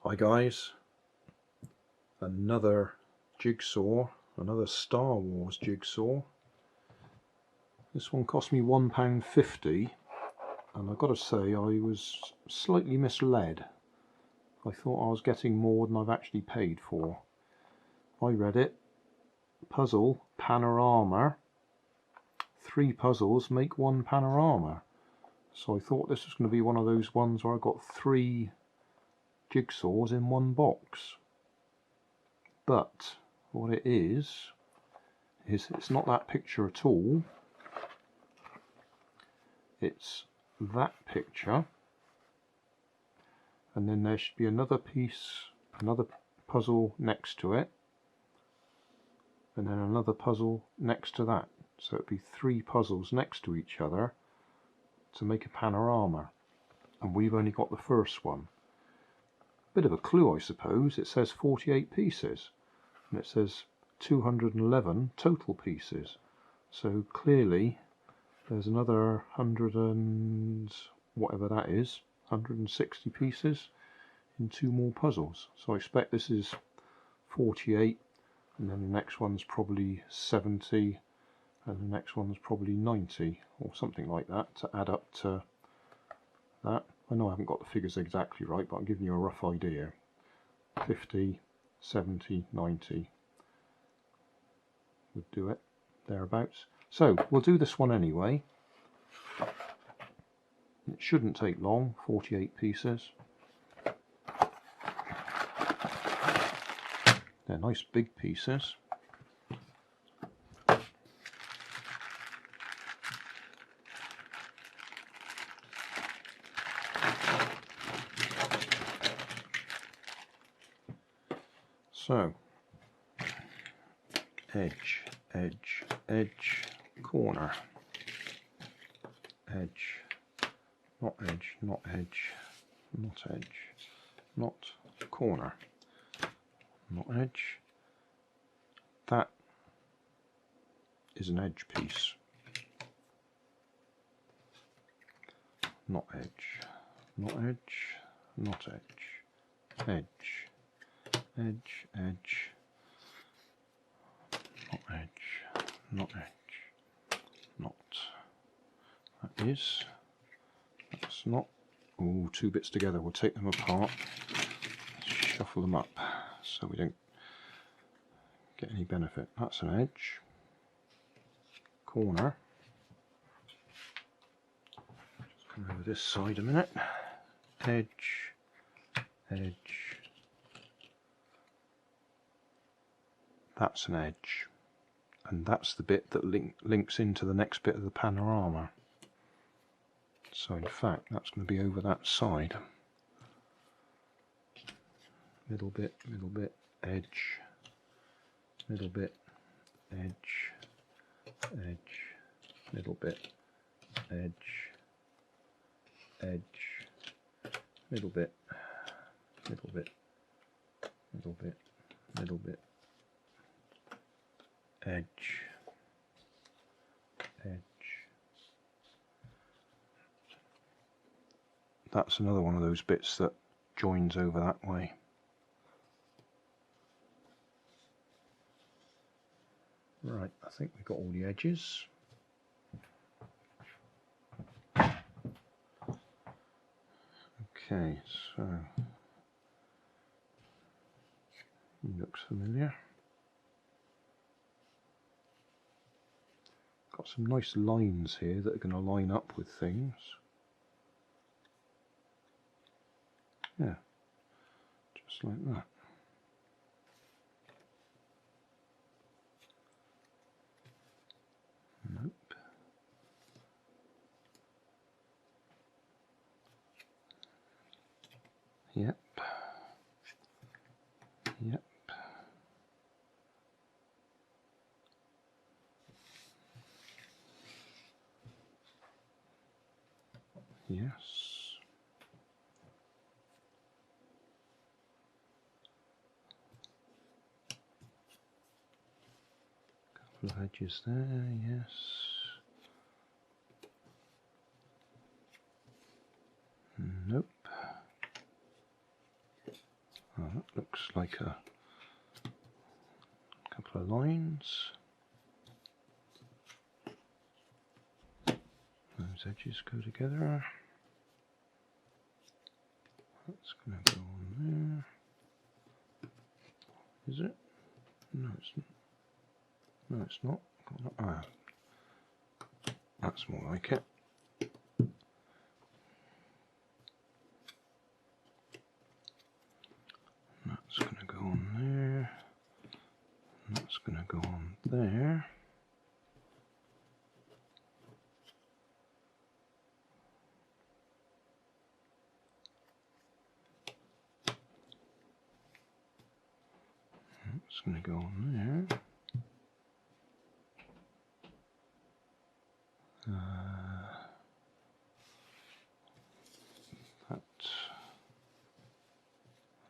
Hi guys, another jigsaw, another Star Wars jigsaw. This one cost me £1.50 and I've got to say I was slightly misled. I thought I was getting more than I've actually paid for. I read it, puzzle, panorama, 3 puzzles make 1 panorama. So I thought this was going to be one of those ones where I got 3 jigsaws in one box. But what it is it's not that picture at all. It's that picture, and then there should be another piece, another puzzle next to it, and then another puzzle next to that. So it'd be 3 puzzles next to each other to make a panorama, and we've only got the first one. Bit of a clue, I suppose. It says 48 pieces and it says 211 total pieces, so clearly there's another 100 and whatever that is, 160 pieces in 2 more puzzles. So I expect this is 48, and then the next one's probably 70, and the next one's probably 90 or something like that to add up to that. I know I haven't got the figures exactly right, but I'm giving you a rough idea. 50, 70, 90 would do it, thereabouts. So we'll do this one anyway. It shouldn't take long, 48 pieces. They're nice big pieces. So, edge, edge, edge, corner, edge, not edge, not edge, not edge, not corner, not edge. That is an edge piece, not edge, not edge, not edge, edge, edge, edge, not edge, not edge, not. That is, that's not. Oh, 2 bits together. We'll take them apart, shuffle them up so we don't get any benefit. That's an edge, corner. Just come over this side a minute. Edge, edge. That's an edge, and that's the bit that links into the next bit of the panorama. So in fact that's going to be over that side. Middle bit, edge, middle bit, edge, edge, middle bit, edge, edge, middle bit, middle bit, middle bit, middle bit, edge, edge. That's another one of those bits that joins over that way. Right, I think we've got all the edges. Okay, so he looks familiar. Got some nice lines here that are going to line up with things. Yeah, just like that. Nope. Yep. Yep. Yes. Couple of edges there, yes. Nope. Oh, that looks like a couple of lines. Those edges go together. That's going to go on there. Is it? No, it's not. No, it's not. Ah, that's more like it. That's going to go on there. That's going to go on there. That's going to go on there.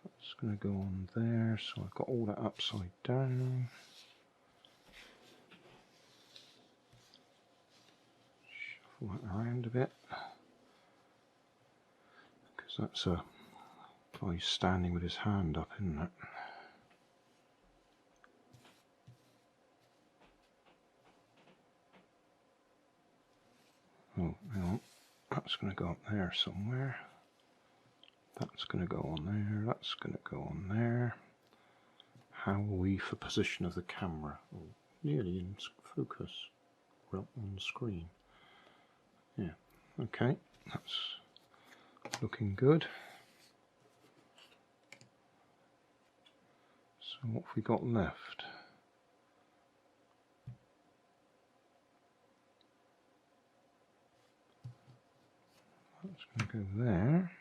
That's going to go on there, so I've got all that upside down. Shuffle that around a bit, because that's a guy standing with his hand up, isn't it? Oh, hang on. That's going to go up there somewhere. That's going to go on there. That's going to go on there. How are we for position of the camera? Oh, nearly in focus. Well, on the screen. Yeah. Okay. That's looking good. So what have we got left? That's going to go there.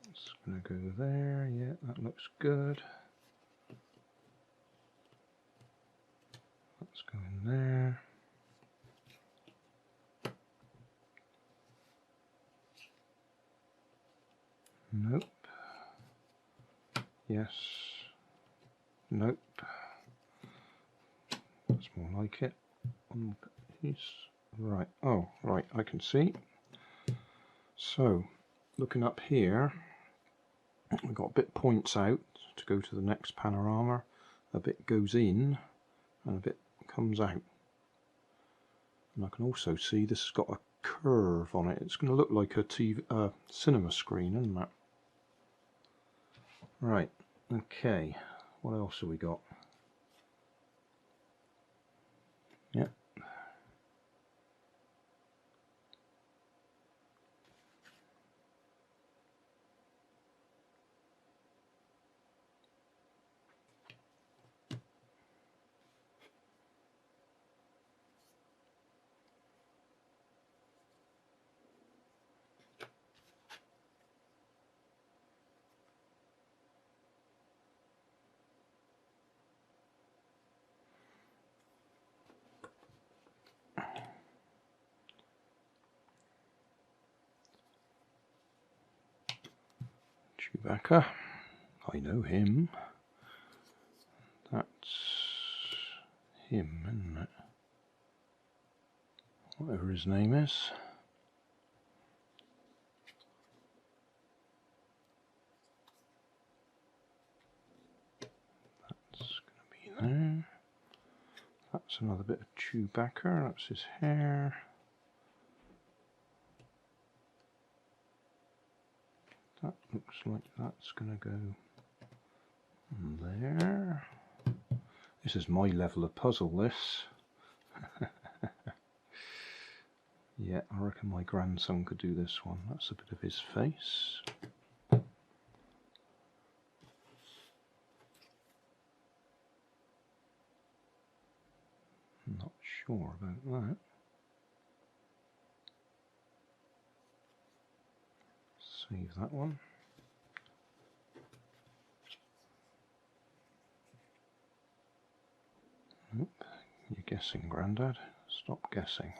That's going to go there. Yeah, that looks good. That's going there. Nope. Yes. Nope. That's more like it. One piece. Right. Oh, right. I can see. So, looking up here, we've got a bit points out to go to the next panorama. A bit goes in, and a bit comes out. And I can also see this has got a curve on it. It's going to look like a cinema screen, isn't it? Right. Okay. What else have we got? Yep. Chewbacca. I know him. That's him, isn't it? Whatever his name is. That's going to be there. That's another bit of Chewbacca. That's his hair. That looks like that's going to go there. This is my level of puzzle, this. Yeah, I reckon my grandson could do this one. That's a bit of his face. Not sure about that. Save that one. Nope. You're guessing, Grandad. Stop guessing.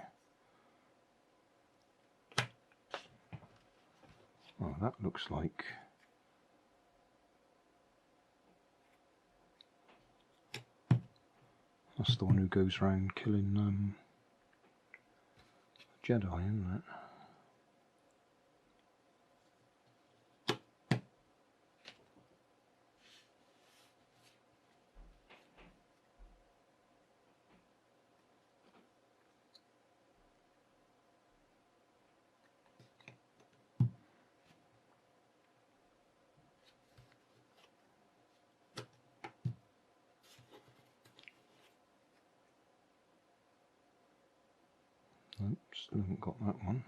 Oh, that looks like... That's the one who goes around killing Jedi, isn't it? Oops, haven't got that one.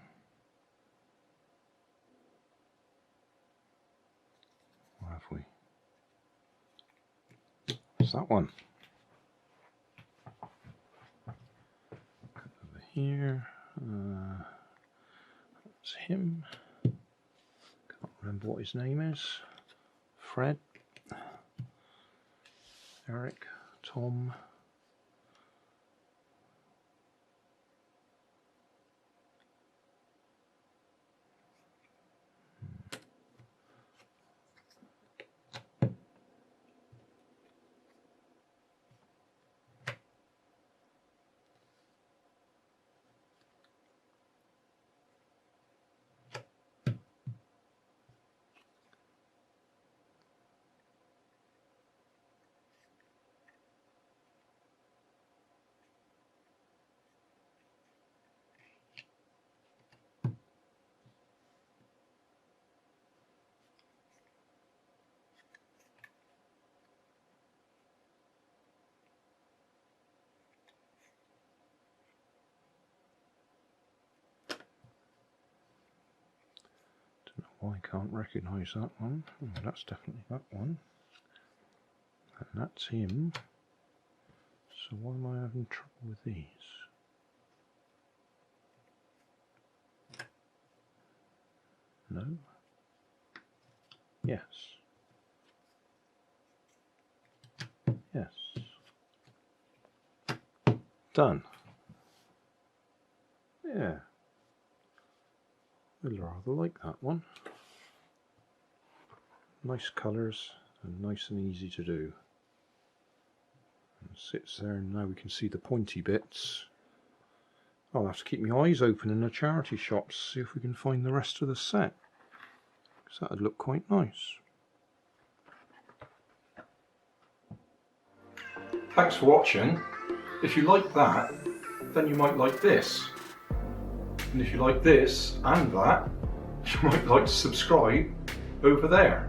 Or have we? It's that one. Over here. That's him. Can't remember what his name is. Fred. Eric. Tom. I can't recognise that one. Oh, that's definitely that one. And that's him. So why am I having trouble with these? No? Yes. Yes. Done. Yeah. I rather like that one. Nice colours and nice and easy to do. And sits there, and now we can see the pointy bits. I'll have to keep my eyes open in the charity shops, see if we can find the rest of the set, because that would look quite nice. Thanks for watching. If you like that, then you might like this. And if you like this and that, you might like to subscribe over there.